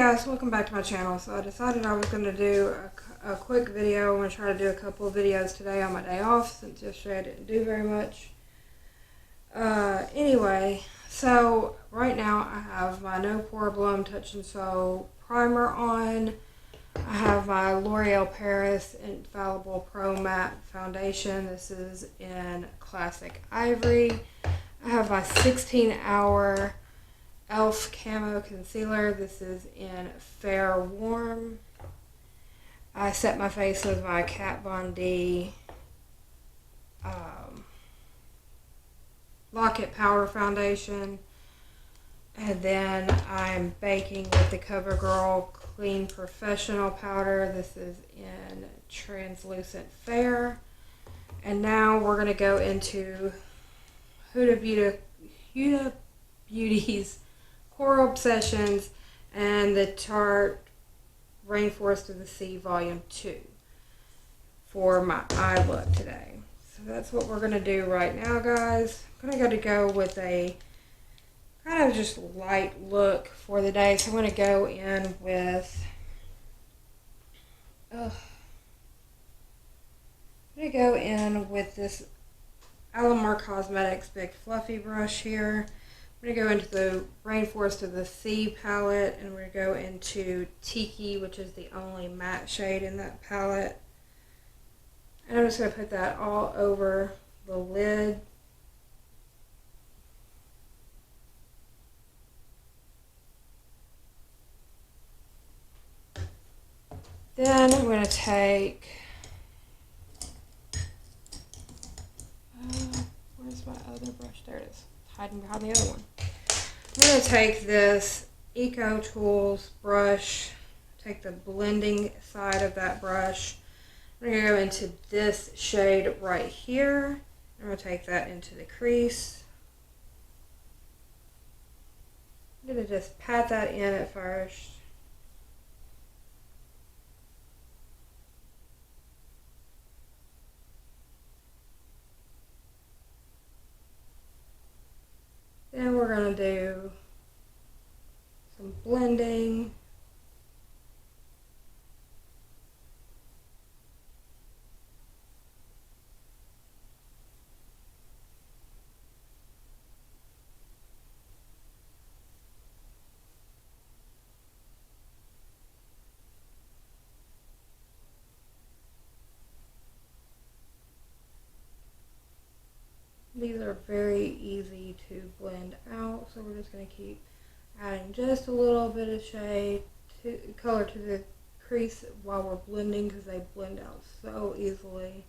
guys, welcome back to my channel. So I decided I was going to do a quick video. I'm going to try to do a couple of videos today on my day off since yesterday I didn't do very much. Anyway, so right now I have my No Pore Bloom Touch and Sew primer on. I have my L'Oreal Paris Infallible Pro Matte Foundation. This is in Classic Ivory. I have my 16-hour e.l.f. Camo Concealer. This is in Fair Warm. I set my face with my Kat Von D Lock-It Powder Foundation. And then I'm baking with the CoverGirl Clean Professional Powder. This is in Translucent Fair. And now we're going to go into Huda Beauty's Coral Obsessions and the Tarte Rainforest of the Sea Volume 2 for my eye look today. So that's what we're going to do right now, guys. I'm going to go with a kind of just light look for the day. So I'm going to go in with this Alamar Cosmetics Big Fluffy Brush here. I'm going to go into the Rainforest of the Sea palette, and we're going to go into Tiki, which is the only matte shade in that palette. And I'm just going to put that all over the lid. Then I'm going to take, where's my other brush? There it is. It's hiding behind the other one. I'm going to take this Eco Tools brush, take the blending side of that brush. I'm going to go into this shade right here. I'm going to take that into the crease. I'm going to just pat that in at first. Then we're going to do some blending. These are very easy to blend out, so we're just going to keep adding just a little bit of color to the crease while we're blending, because they blend out so easily.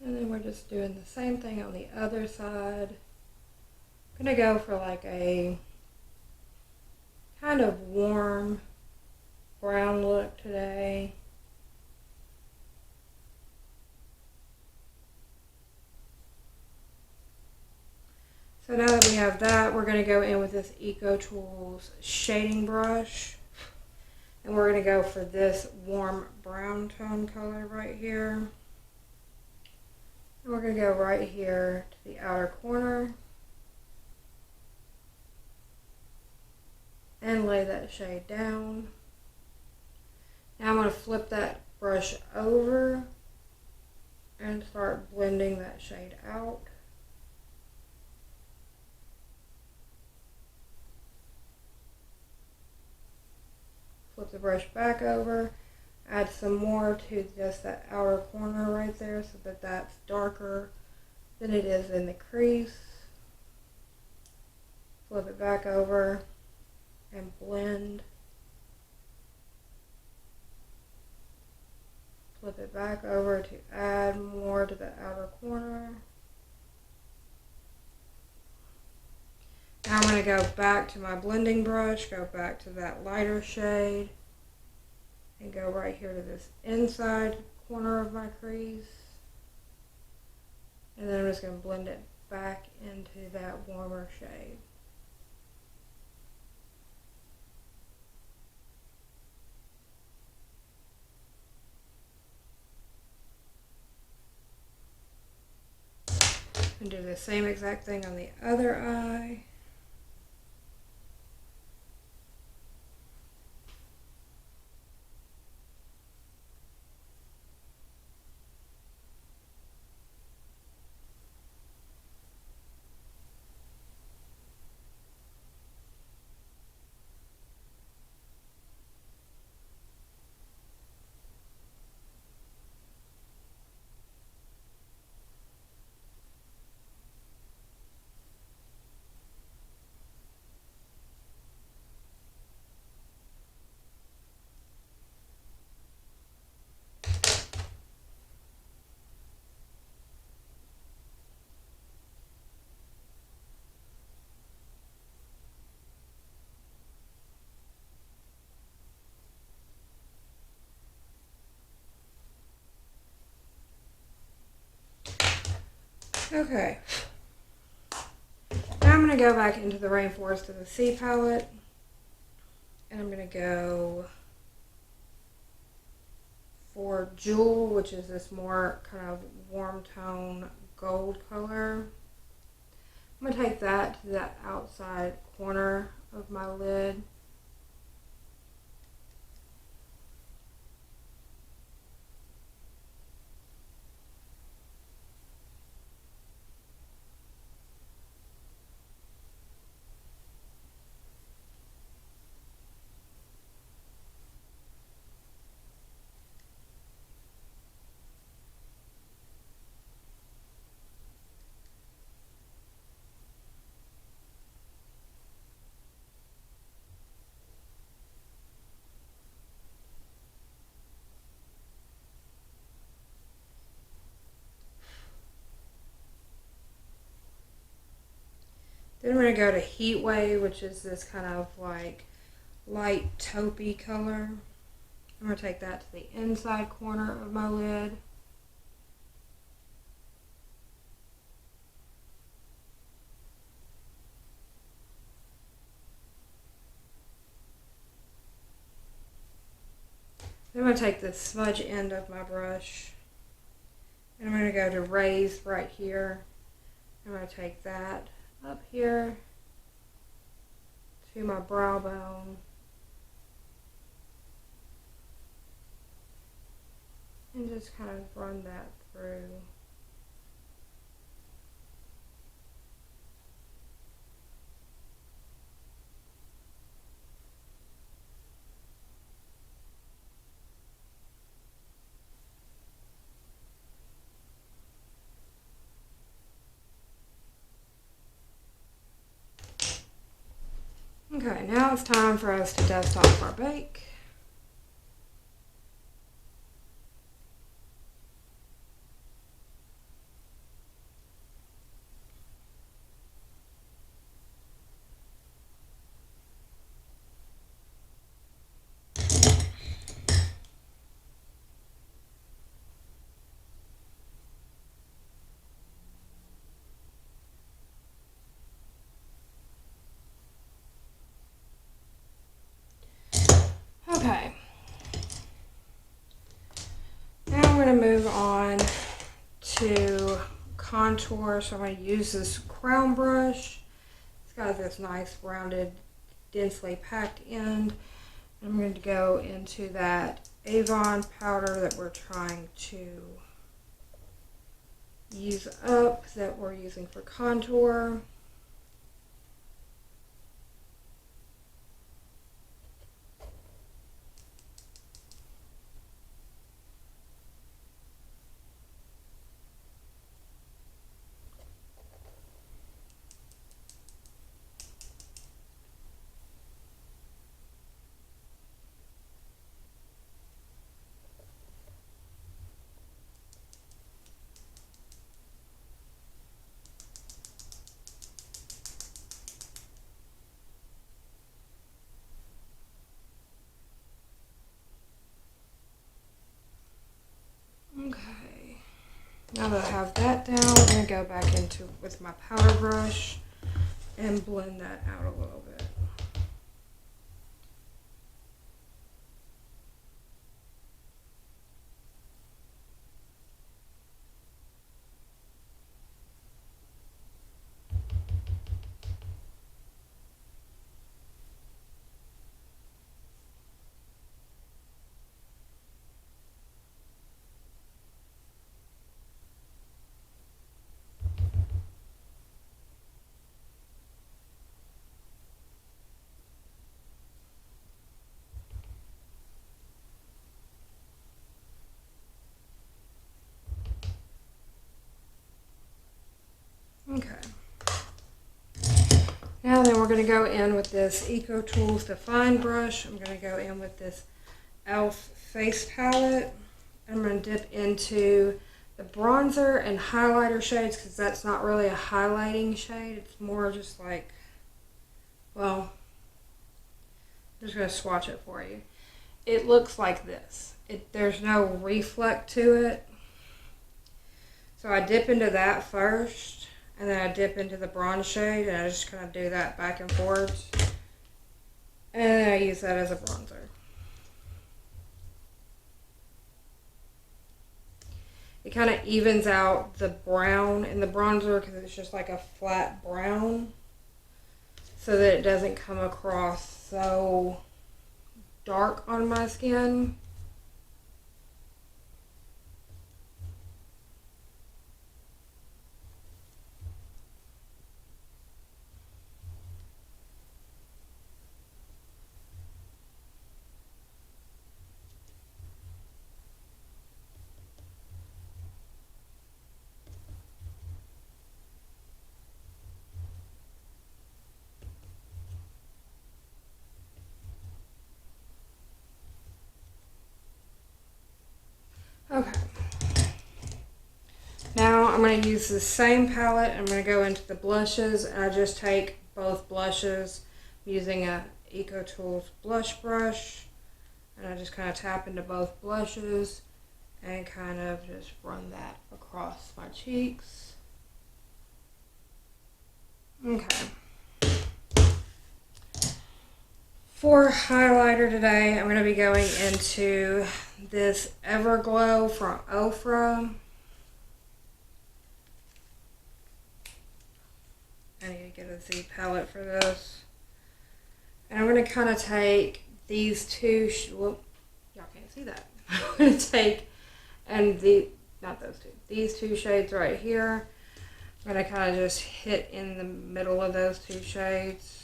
And then we're just doing the same thing on the other side. I'm going to go for like a kind of warm brown look today. So now that we have that, we're going to go in with this Eco Tools shading brush. And we're going to go for this warm brown tone color right here. And we're going to go right here to the outer corner and lay that shade down. Now I'm going to flip that brush over and start blending that shade out. flip the brush back over, add some more to just that outer corner right there so that that's darker than it is in the crease. Flip it back over and blend. Flip it back over to add more to the outer corner. Now I'm going to go back to my blending brush, go back to that lighter shade, and go right here to this inside corner of my crease. And then I'm just going to blend it back into that warmer shade. And do the same exact thing on the other eye. Okay. Now I'm going to go back into the Rainforest of the Sea palette, and I'm going to go for Jewel, which is this more kind of warm tone gold color. I'm going to take that to that outside corner of my lid. Then we're going to go to Heat Wave, which is this kind of like light taupey color. I'm going to take that to the inside corner of my lid. Then I'm going to take the smudge end of my brush, and I'm going to go to Raise right here. I'm going to take that up here to my brow bone, and just kind of run that through. Okay, now it's time for us to dust off our bake. Okay, now I'm going to move on to contour. So I'm going to use this crown brush. It's got this nice rounded, densely packed end. I'm going to go into that Avon powder that we're trying to use up, that we're using for contour. go back into with my powder brush and blend that out a little bit. Okay. Now then we're going to go in with this Eco Tools Define Brush. I'm going to go in with this e.l.f. face palette. I'm going to dip into the bronzer and highlighter shades because that's not really a highlighting shade. It's more just like, well, I'm just going to swatch it for you. It looks like this. There's no reflect to it. So I dip into that first, and then I dip into the bronze shade, and I just kind of do that back and forth. And then I use that as a bronzer. It kind of evens out the brown in the bronzer because it's just like a flat brown, so that it doesn't come across so dark on my skin. Okay. Now I'm going to use the same palette. I'm going to go into the blushes, and I just take both blushes using a Eco Tools blush brush, and I just kind of tap into both blushes and kind of just run that across my cheeks. Okay. For highlighter today, I'm going to be going into this Everglow from Ofra. I need to get a Z palette for this. And I'm going to kind of take these two, y'all can't see that. I'm going to take, not those two, these two shades right here. I'm going to kind of just hit in the middle of those two shades.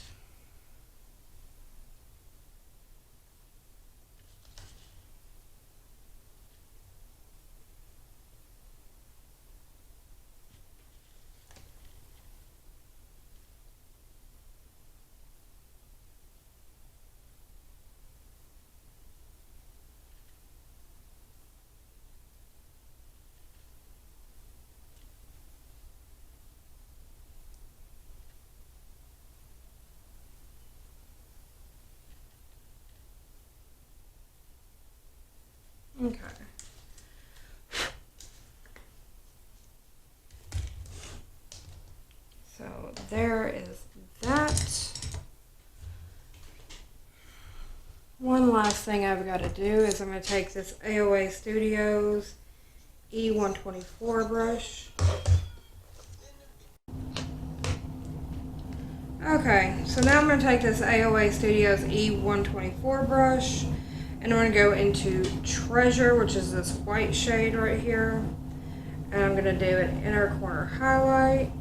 Okay. So there is that. One last thing I've got to do is I'm going to take this AOA Studios E124 brush. Okay, so now I'm going to take this AOA Studios E124 brush, and I'm going to go into Treasure, which is this white shade right here. And I'm going to do an inner corner highlight.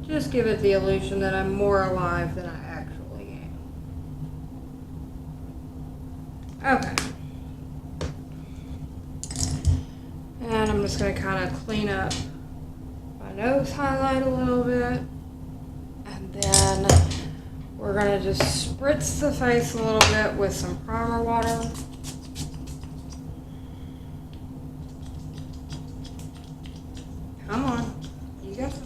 Just give it the illusion that I'm more alive than I actually am. Okay. And I'm just going to kind of clean up my nose highlight a little bit. And then We're gonna just spritz the face a little bit with some primer water. Come on, you got it.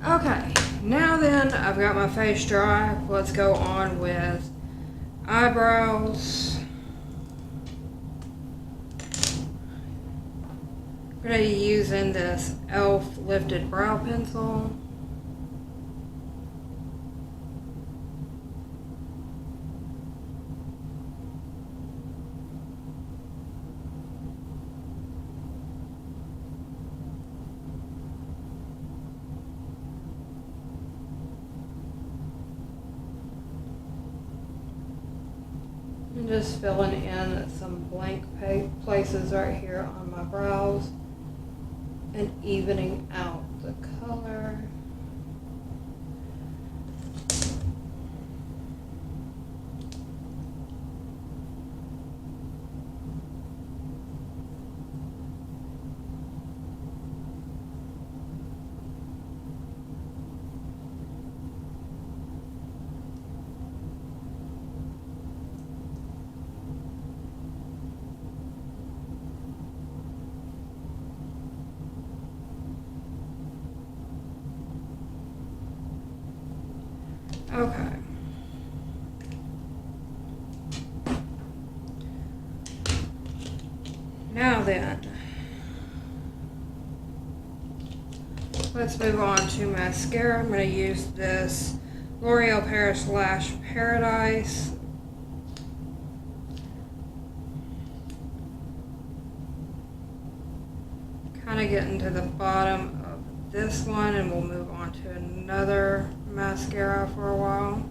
Okay, now then, I've got my face dry. Let's go on with eyebrows. I'm going to be using this e.l.f. lifted brow pencil. And just filling in some blank places right here on my brows and evening out the color. Okay. Now then, let's move on to mascara. I'm going to use this L'Oreal Paris Lash Paradise. Kind of getting to the bottom of this one, and we'll move on to another mascara for a while.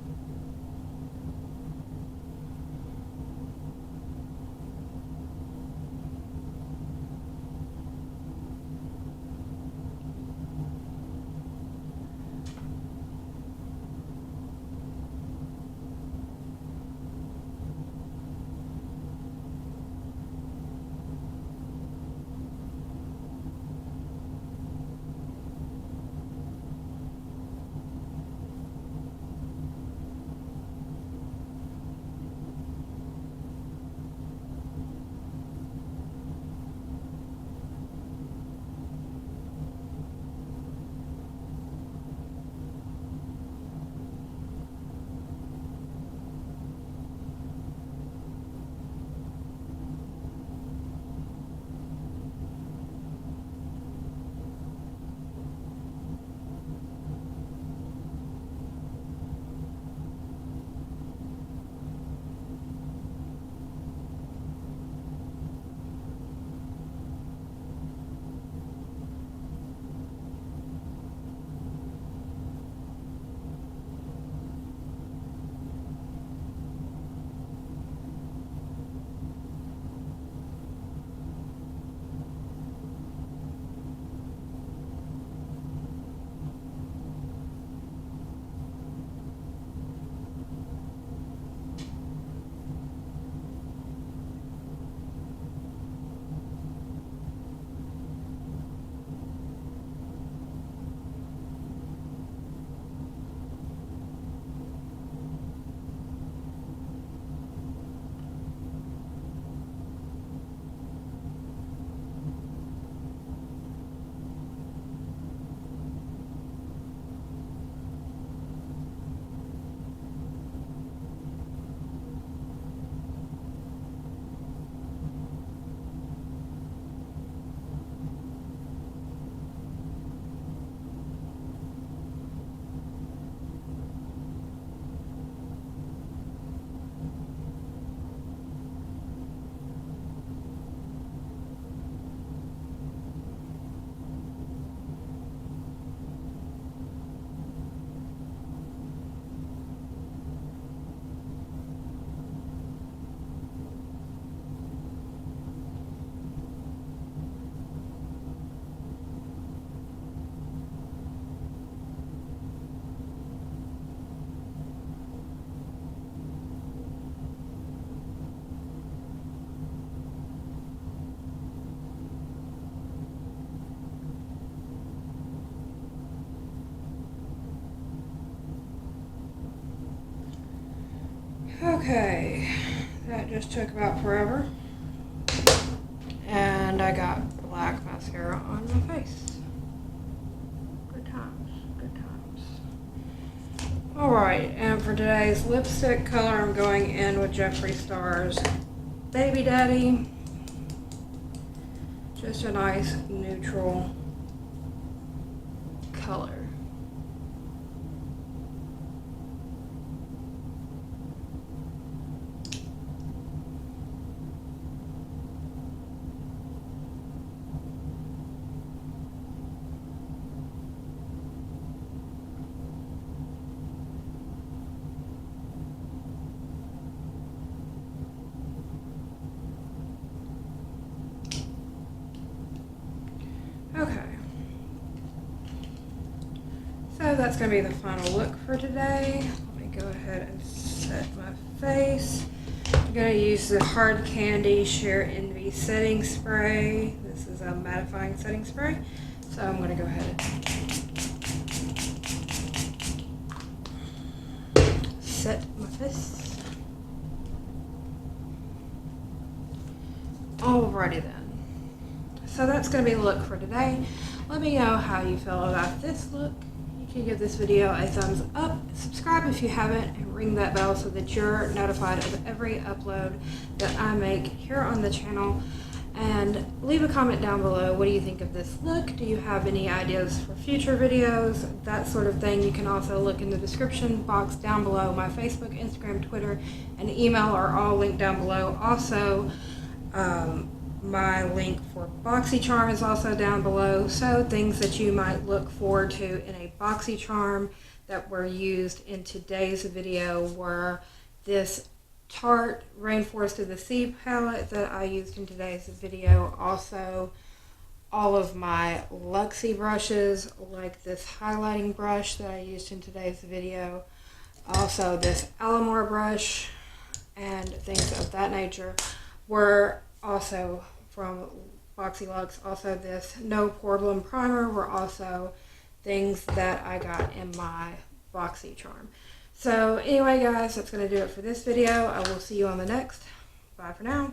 Okay, that just took about forever. And I got black mascara on my face. Good times, good times. Alright, and for today's lipstick color, I'm going in with Jeffree Star's Baby Daddy. Just a nice neutral color. Okay, so that's going to be the final look for today. Let me go ahead and set my face. I'm going to use the Hard Candy Sheer Envy setting spray. This is a mattifying setting spray, so I'm going to go ahead and set my face. Alrighty then. So that's going to be the look for today. Let me know how you feel about this look. You can give this video a thumbs up, subscribe if you haven't, and ring that bell so that you're notified of every upload that I make here on the channel. And leave a comment down below. What do you think of this look? Do you have any ideas for future videos? That sort of thing. You can also look in the description box down below. My Facebook, Instagram, Twitter, and email are all linked down below. Also, my link for BoxyCharm is also down below, so things that you might look forward to in a BoxyCharm that were used in today's video were this Tarte Rainforest of the Sea palette that I used in today's video. Also, all of my Luxie brushes, like this highlighting brush that I used in today's video. Also, this Alamore brush and things of that nature were also from BoxyLux. Also, this No Pore Bloom primer were also things that I got in my BoxyCharm. So anyway guys, that's going to do it for this video. I will see you on the next. Bye for now.